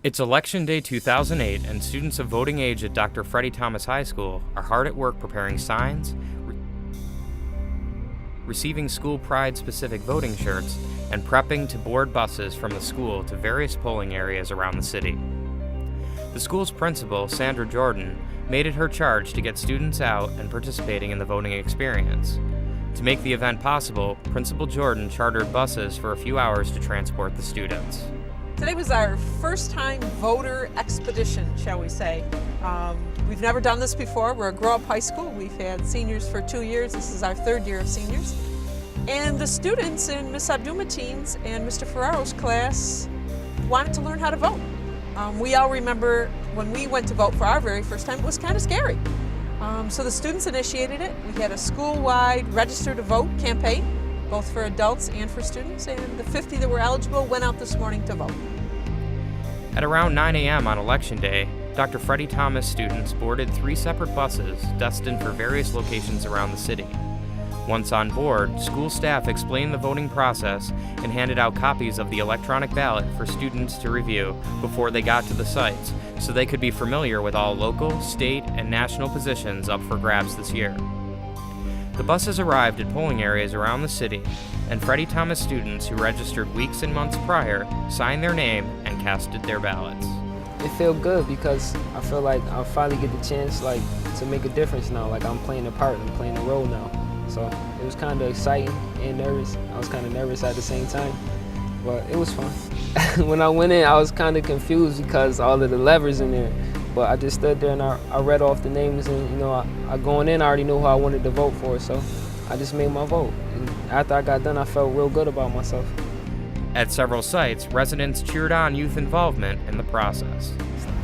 It's Election Day 2008, and students of voting age at Dr. Freddie Thomas High School are hard at work preparing signs, receiving school pride-specific voting shirts, and prepping to board buses from the school to various polling areas around the city. The school's principal, Sandra Jordan, made it her charge to get students out and participating in the voting experience. To make the event possible, Principal Jordan chartered buses for a few hours to transport the students. Today was our first time voter expedition, shall we say. We've never done this before. We're a grow-up high school. We've had seniors for 2 years. This is our third year of seniors. And the students in Ms. Abdumatine's and Mr. Ferraro's class wanted to learn how to vote. We all remember when we went to vote for our very first time, it was kind of scary. So the students initiated it. We had a school-wide register to vote campaign, both for adults and for students, and the 50 that were eligible went out this morning to vote. At around 9 a.m. on Election Day, Dr. Freddie Thomas students boarded 3 separate buses destined for various locations around the city. Once on board, school staff explained the voting process and handed out copies of the electronic ballot for students to review before they got to the sites, so they could be familiar with all local, state, and national positions up for grabs this year. The buses arrived at polling areas around the city, and Freddie Thomas students who registered weeks and months prior signed their name and casted their ballots. It feels good because I feel like I finally get the chance to make a difference now. Like I'm playing a part, I'm playing a role now. So it was kind of exciting and nervous. I was kind of nervous at the same time, but it was fun. When I went in, I was kind of confused because all of the levers in there. But I just stood there and I read off the names, and I going in, I already knew who I wanted to vote for, so I just made my vote. And after I got done, I felt real good about myself. At several sites, residents cheered on youth involvement in the process.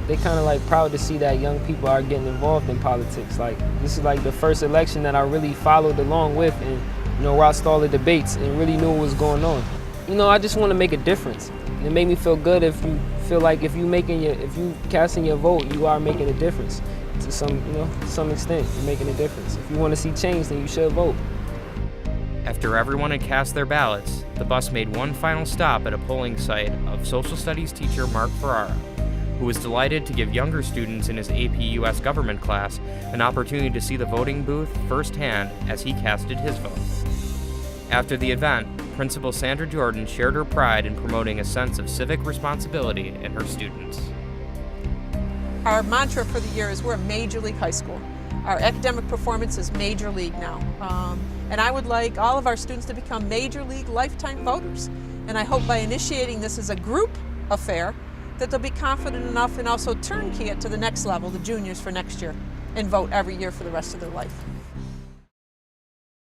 They kind of proud to see that young people are getting involved in politics. This is the first election that I really followed along with, and watched all the debates and really knew what was going on. I just want to make a difference. It made me feel good if you feel like if you casting your vote, you are making a difference to some extent. You're making a difference. If you want to see change, then you should vote. After everyone had cast their ballots, the bus made one final stop at a polling site of social studies teacher Mark Ferrara, who was delighted to give younger students in his AP US government class an opportunity to see the voting booth firsthand as he casted his vote. After the event, Principal Sandra Jordan shared her pride in promoting a sense of civic responsibility in her students. Our mantra for the year is we're a major league high school. Our academic performance is major league now. And I would like all of our students to become major league lifetime voters. And I hope by initiating this as a group affair that they'll be confident enough and also turnkey it to the next level, the juniors for next year, and vote every year for the rest of their life.